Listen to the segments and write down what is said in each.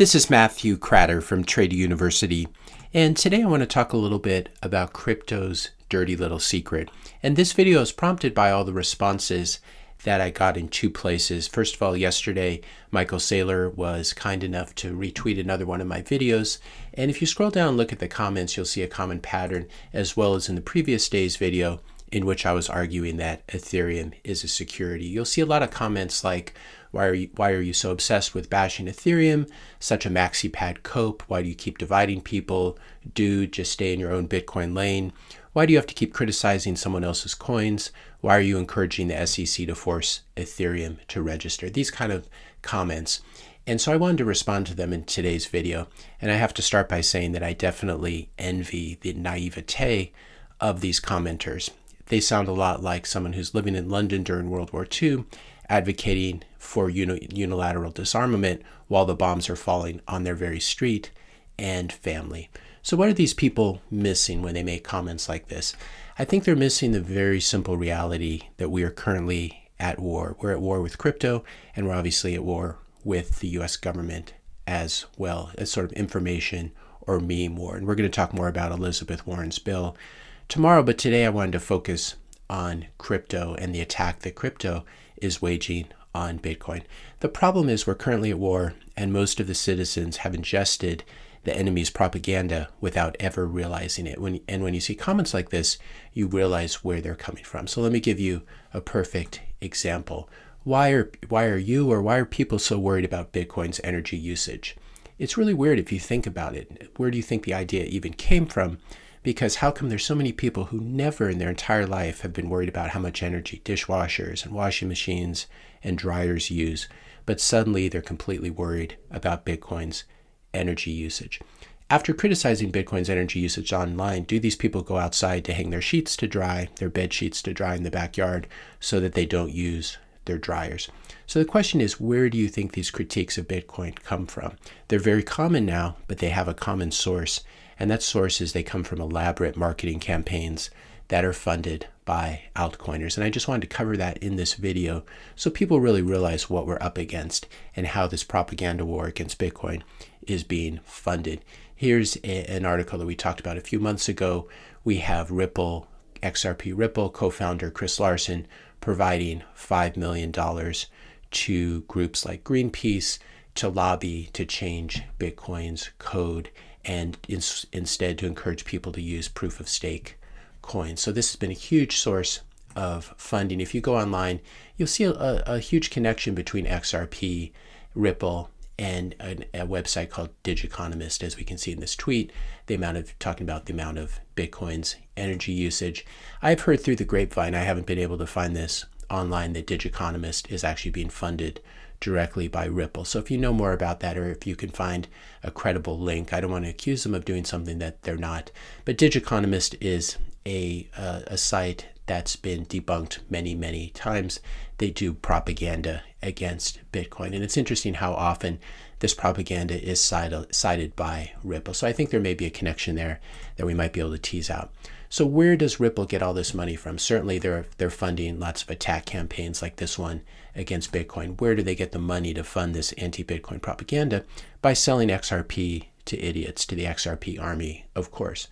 This is Matthew Cratter from Trade University, and today I want to talk a little bit about crypto's dirty little secret. And this video is prompted by all the responses that I got in two places. First of all, yesterday, Michael Saylor was kind enough to retweet another one of my videos. And if you scroll down and look at the comments, you'll see a common pattern, as well as in the previous day's video, in which I was arguing that Ethereum is a security. You'll see a lot of comments like, why are you so obsessed with bashing Ethereum? Such a maxi pad cope. Why do you keep dividing people? Dude, just stay in your own Bitcoin lane. Why do you have to keep criticizing someone else's coins? Why are you encouraging the SEC to force Ethereum to register? These kind of comments. And so I wanted to respond to them in today's video. And I have to start by saying that I definitely envy the naivete of these commenters. They sound a lot like someone who's living in London during World War II, advocating for unilateral disarmament while the bombs are falling on their very street and family. So what are these people missing when they make comments like this? I think they're missing the very simple reality that we are currently at war. We're at war with crypto, and we're obviously at war with the US government as well, as sort of information or meme war. And we're going to talk more about Elizabeth Warren's bill tomorrow, but today I wanted to focus on crypto and the attack that crypto is waging on Bitcoin. The problem is we're currently at war, and most of the citizens have ingested the enemy's propaganda without ever realizing it. When you see comments like this, you realize where they're coming from. So let me give you a perfect example. Why are people so worried about Bitcoin's energy usage? It's really weird if you think about it. Where do you think the idea even came from? Because how come there's so many people who never in their entire life have been worried about how much energy dishwashers and washing machines and dryers use, but suddenly they're completely worried about Bitcoin's energy usage? After criticizing Bitcoin's energy usage online, do these people go outside to hang their sheets to dry, their bed sheets to dry in the backyard, so that they don't use their dryers? So the question is, where do you think these critiques of Bitcoin come from? They're very common now, but they have a common source. And that source is they come from elaborate marketing campaigns that are funded by altcoiners. And I just wanted to cover that in this video so people really realize what we're up against and how this propaganda war against Bitcoin is being funded. Here's an article that we talked about a few months ago. We have Ripple, XRP Ripple co-founder Chris Larsen providing $5 million to groups like Greenpeace to lobby to change Bitcoin's code and instead to encourage people to use proof of stake coins. So this has been a huge source of funding. If you go online, you'll see a huge connection between XRP, Ripple, and a website called Digiconomist, as we can see in this tweet, talking about the amount of Bitcoin's energy usage. I've heard through the grapevine, I haven't been able to find this online, that Digiconomist is actually being funded directly by Ripple. So if you know more about that, or if you can find a credible link, I don't want to accuse them of doing something that they're not. But Digiconomist is a site that's been debunked many, many times. They do propaganda against Bitcoin. And it's interesting how often this propaganda is cited by Ripple. So I think there may be a connection there that we might be able to tease out. So where does Ripple get all this money from? Certainly they're funding lots of attack campaigns like this one against Bitcoin. Where do they get the money to fund this anti-Bitcoin propaganda? By selling XRP to idiots, to the XRP army, of course.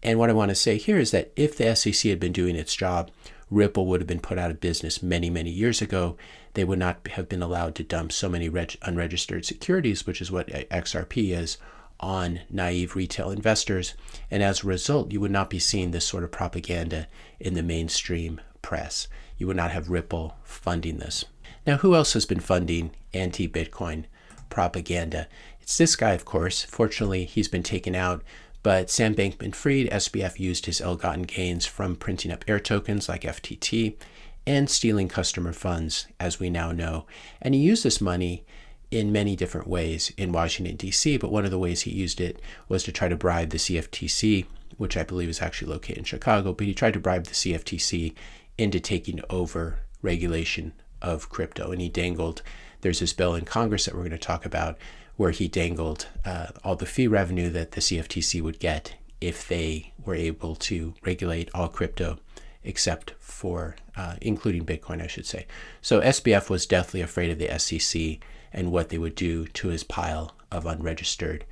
And what I want to say here is that if the SEC had been doing its job, Ripple would have been put out of business many, many years ago. They would not have been allowed to dump so many unregistered securities, which is what XRP is, on naive retail investors. And as a result, you would not be seeing this sort of propaganda in the mainstream press. You would not have Ripple funding this. Now, who else has been funding anti-Bitcoin propaganda? It's this guy, of course. Fortunately, he's been taken out. But Sam Bankman-Fried, SBF, used his ill-gotten gains from printing up air tokens like FTT and stealing customer funds, as we now know. And he used this money in many different ways in Washington, D.C., but one of the ways he used it was to try to bribe the CFTC, which I believe is actually located in Chicago, but he tried to bribe the CFTC into taking over regulation of crypto. And he dangled, there's this bill in Congress that we're going to talk about, where he dangled all the fee revenue that the CFTC would get if they were able to regulate all crypto except for, including Bitcoin, I should say. So SBF was deathly afraid of the SEC and what they would do to his pile of unregistered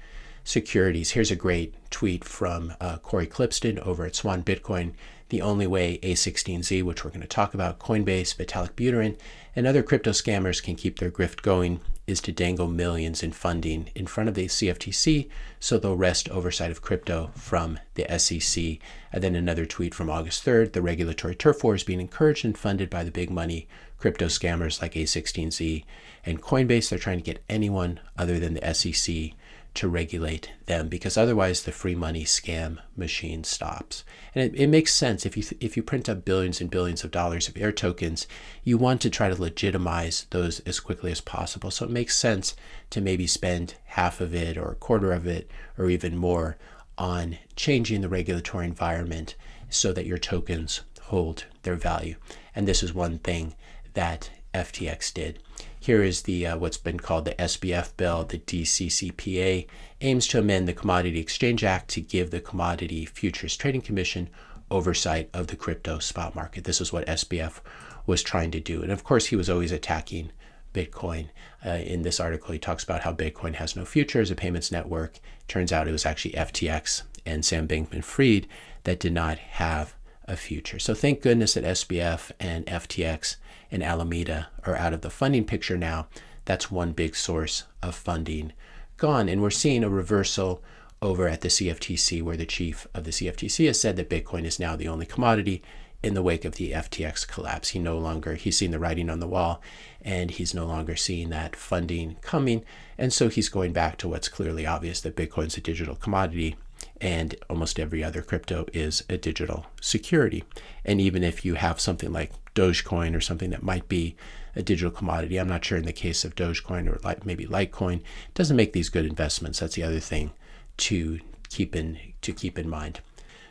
securities. Here's a great tweet from Corey Clipston over at Swan Bitcoin. The only way A16Z, which we're going to talk about, Coinbase, Vitalik Buterin, and other crypto scammers can keep their grift going is to dangle millions in funding in front of the CFTC so they'll wrest oversight of crypto from the SEC. And then another tweet from August 3rd, the regulatory turf war is being encouraged and funded by the big money crypto scammers like A16Z and Coinbase. They're trying to get anyone other than the SEC to regulate them, because otherwise the free money scam machine stops. And it makes sense. If you print up billions and billions of dollars of air tokens, you want to try to legitimize those as quickly as possible. So it makes sense to maybe spend half of it or a quarter of it or even more on changing the regulatory environment so that your tokens hold their value. And this is one thing that FTX did. Here is the what's been called the SBF bill. The DCCPA aims to amend the Commodity Exchange Act to give the Commodity Futures Trading Commission oversight of the crypto spot market. This is what SBF was trying to do. And of course, he was always attacking Bitcoin. In this article, he talks about how Bitcoin has no future as a payments network. Turns out it was actually FTX and Sam Bankman-Fried that did not have a future. So thank goodness that SBF and FTX and Alameda are out of the funding picture now. That's one big source of funding gone. And we're seeing a reversal over at the CFTC, where the chief of the CFTC has said that Bitcoin is now the only commodity in the wake of the FTX collapse. He's seen the writing on the wall, and he's no longer seeing that funding coming. And so he's going back to what's clearly obvious, that Bitcoin's a digital commodity and almost every other crypto is a digital security. And even if you have something like Dogecoin or something that might be a digital commodity, I'm not sure in the case of Dogecoin or maybe Litecoin, it doesn't make these good investments. That's the other thing to keep in mind.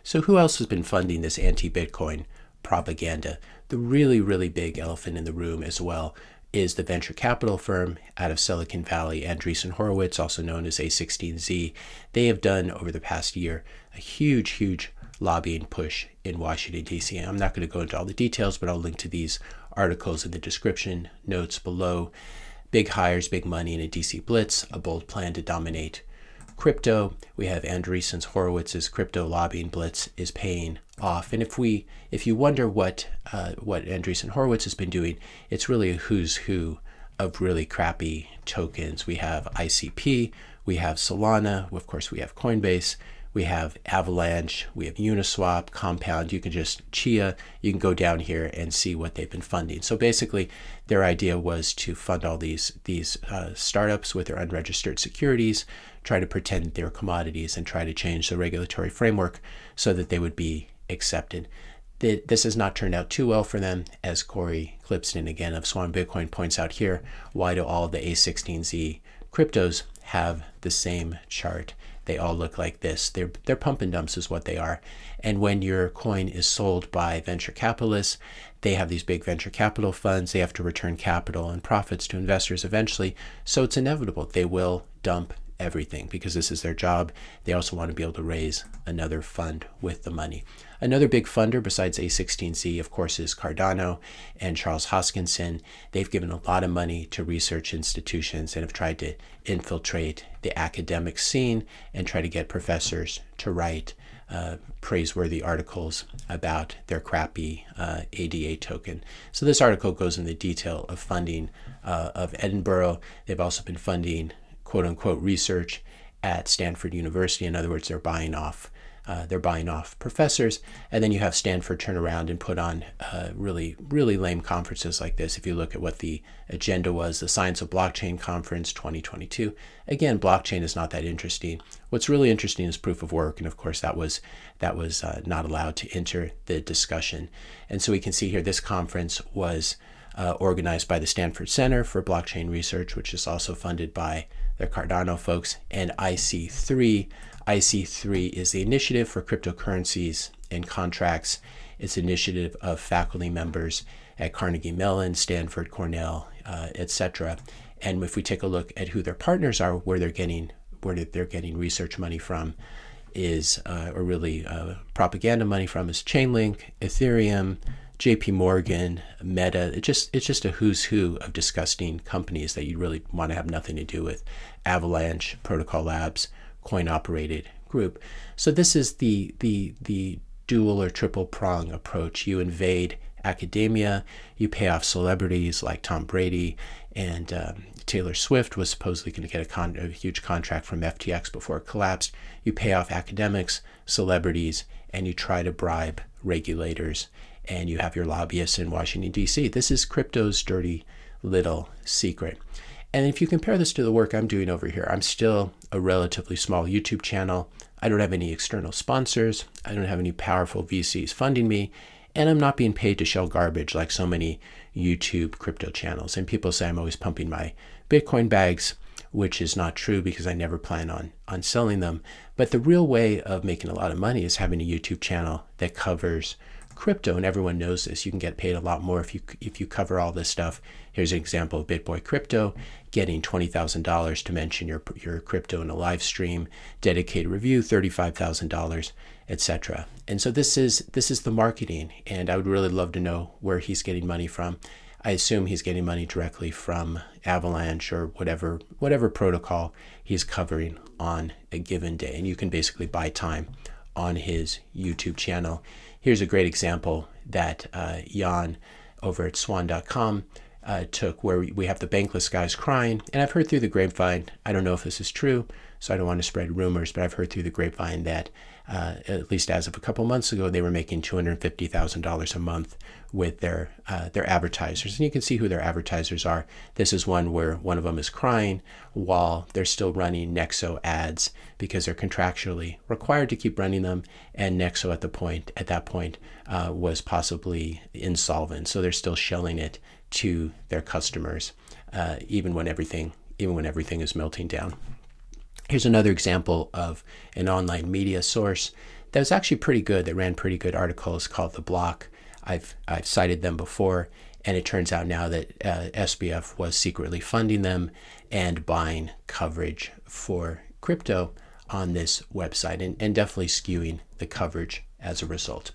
So who else has been funding this anti-Bitcoin propaganda? The really, really big elephant in the room as well is the venture capital firm out of Silicon Valley, Andreessen Horowitz, also known as A16Z. They have done over the past year a huge lobbying push in Washington, D.C. I'm not going to go into all the details, but I'll link to these articles in the description notes below. Big hires, big money in a D.C. blitz, a bold plan to dominate crypto. We have Andreessen Horowitz's crypto lobbying blitz is paying off. And if you wonder what Andreessen Horowitz has been doing, it's really a who's who of really crappy tokens. We have ICP, we have Solana, of course we have Coinbase, we have Avalanche, we have Uniswap, Compound. You can just Chia, you can go down here and see what they've been funding. So basically their idea was to fund all these startups with their unregistered securities, try to pretend they're commodities, and try to change the regulatory framework so that they would be accepted. This has not turned out too well for them, as Corey Clipston, again, of Swan Bitcoin, points out here. Why do all the A16Z cryptos have the same chart? They all look like this. They're pump and dumps is what they are. And when your coin is sold by venture capitalists, they have these big venture capital funds. They have to return capital and profits to investors eventually. So it's inevitable. They will dump everything because this is their job. They also want to be able to raise another fund with the money. Another big funder besides A16Z, of course, is Cardano and Charles Hoskinson. They've given a lot of money to research institutions and have tried to infiltrate the academic scene and try to get professors to write praiseworthy articles about their crappy ADA token. So this article goes into the detail of funding of Edinburgh. They've also been funding quote unquote research at Stanford University. In other words, they're buying off professors. And then you have Stanford turn around and put on really lame conferences like this. If you look at what the agenda was, the Science of Blockchain Conference 2022. Again, blockchain is not that interesting. What's really interesting is proof of work. And of course, that was not allowed to enter the discussion. And so we can see here, this conference was organized by the Stanford Center for Blockchain Research, which is also funded by the Cardano folks, and IC3. IC3 is the Initiative for Cryptocurrencies and Contracts. It's an initiative of faculty members at Carnegie Mellon, Stanford, Cornell, etc. And if we take a look at who their partners are, where they're getting research money from, is or really propaganda money from, is Chainlink, Ethereum, JP Morgan, Meta. It's just a who's who of disgusting companies that you really want to have nothing to do with. Avalanche, Protocol Labs, Coin Operated Group. So this is the dual or triple prong approach. You invade academia, you pay off celebrities like Tom Brady, and Taylor Swift was supposedly going to get a huge contract from FTX before it collapsed. You pay off academics, celebrities, and you try to bribe regulators, and you have your lobbyists in Washington, D.C. This is crypto's dirty little secret. And if you compare this to the work I'm doing over here, I'm still a relatively small YouTube channel. I don't have any external sponsors. I don't have any powerful VCs funding me. And I'm not being paid to shell garbage like so many YouTube crypto channels. And people say I'm always pumping my Bitcoin bags, which is not true because I never plan on selling them. But the real way of making a lot of money is having a YouTube channel that covers crypto, and everyone knows this. You can get paid a lot more if you cover all this stuff. Here's an example of BitBoy Crypto getting $20,000 to mention your crypto in a live stream, dedicated review, $35,000, etc. And so this is the marketing, and I would really love to know where he's getting money from. I assume he's getting money directly from Avalanche or whatever protocol he's covering on a given day. And you can basically buy time on his YouTube channel. Here's a great example that Jan over at swan.com took, where we have the bankless guys crying. And I've heard through the grapevine, I don't know if this is true, so I don't want to spread rumors, but I've heard through the grapevine that at least as of a couple months ago, they were making $250,000 a month with their advertisers. And you can see who their advertisers are. This is one where one of them is crying while they're still running Nexo ads because they're contractually required to keep running them. And Nexo at that point was possibly insolvent. So they're still shelling it to their customers, even when everything is melting down. Here's another example of an online media source that was actually pretty good, that ran pretty good articles, called The Block. I've cited them before, and it turns out now that SBF was secretly funding them and buying coverage for crypto on this website, and definitely skewing the coverage as a result.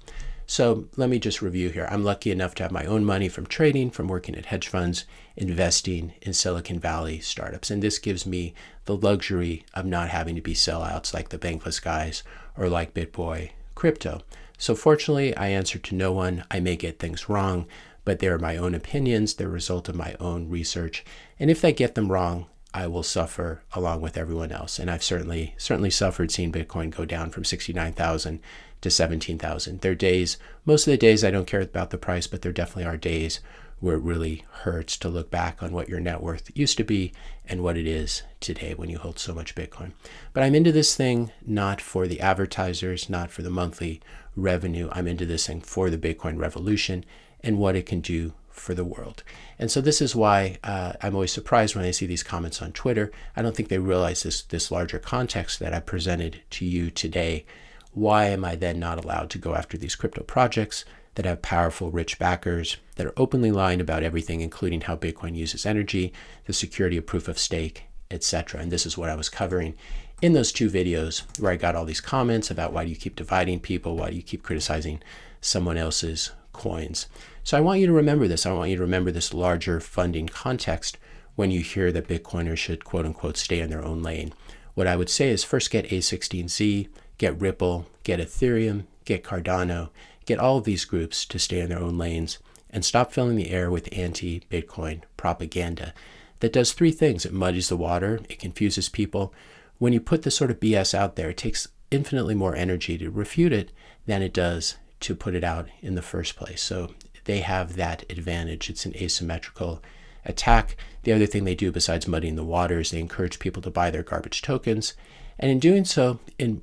So let me just review here. I'm lucky enough to have my own money from trading, from working at hedge funds, investing in Silicon Valley startups. And this gives me the luxury of not having to be sellouts like the bankless guys or like BitBoy Crypto. So fortunately, I answer to no one. I may get things wrong, but they're my own opinions. They're a result of my own research. And if I get them wrong, I will suffer along with everyone else. And I've certainly suffered seeing Bitcoin go down from 69,000 to 17,000. There are days, most of the days I don't care about the price, but there definitely are days where it really hurts to look back on what your net worth used to be and what it is today when you hold so much Bitcoin. But I'm into this thing not for the advertisers, not for the monthly revenue. I'm into this thing for the Bitcoin revolution and what it can do for the world. And so this is why I'm always surprised when I see these comments on Twitter. I don't think they realize this larger context that I presented to you today. Why am I then not allowed to go after these crypto projects that have powerful, rich backers, that are openly lying about everything, including how Bitcoin uses energy, the security of proof of stake, etc.? And this is what I was covering in those two videos where I got all these comments about why do you keep dividing people, why do you keep criticizing someone else's coins. So I want you to remember this. I want you to remember this larger funding context when you hear that Bitcoiners should, quote unquote, stay in their own lane. What I would say is first get A16Z, get Ripple, get Ethereum, get Cardano, get all of these groups to stay in their own lanes and stop filling the air with anti-Bitcoin propaganda that does three things. It muddies the water, it confuses people. When you put this sort of BS out there, it takes infinitely more energy to refute it than it does to put it out in the first place. So they have that advantage. It's an asymmetrical attack. The other thing they do besides muddying the water is they encourage people to buy their garbage tokens. And in doing so, in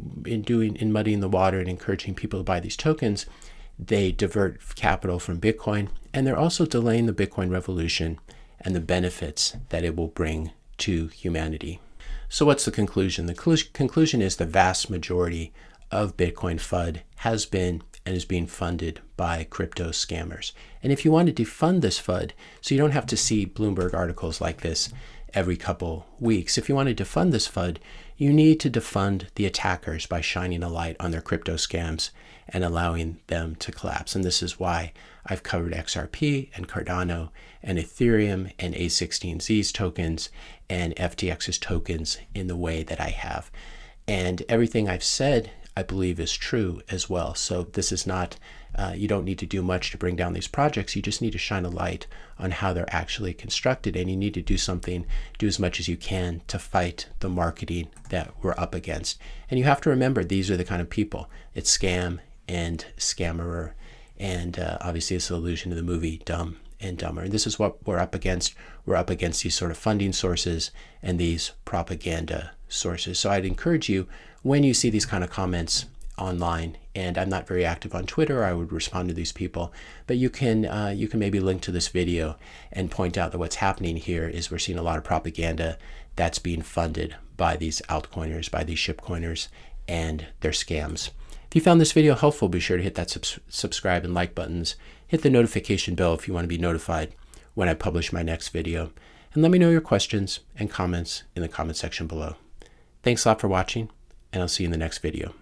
muddying the water and encouraging people to buy these tokens, they divert capital from Bitcoin, and they're also delaying the Bitcoin revolution and the benefits that it will bring to humanity. So what's the conclusion? The conclusion is the vast majority of Bitcoin FUD has been and is being funded by crypto scammers. And if you want to defund this FUD, so you don't have to see Bloomberg articles like this every couple weeks, if you want to defund this FUD, You need to defund the attackers by shining a light on their crypto scams and allowing them to collapse. And this is why I've covered XRP and Cardano and Ethereum and A16Z's tokens and FTX's tokens in the way that I have. And everything I've said, I believe, is true as well. So this is not, you don't need to do much to bring down these projects. You just need to shine a light on how they're actually constructed, and you need to do something, do as much as you can to fight the marketing that we're up against. And you have to remember, these are the kind of people. It's scam and scammerer, and obviously it's an allusion to the movie Dumb and Dumber. And this is what we're up against. We're up against these sort of funding sources and these propaganda sources. So I'd encourage you, when you see these kind of comments online, and I'm not very active on Twitter, I would respond to these people, but you can maybe link to this video and point out that what's happening here is we're seeing a lot of propaganda that's being funded by these altcoiners, by these shitcoiners, and their scams. If you found this video helpful, be sure to hit that subscribe and like buttons. Hit the notification bell if you want to be notified when I publish my next video. And let me know your questions and comments in the comment section below. Thanks a lot for watching, and I'll see you in the next video.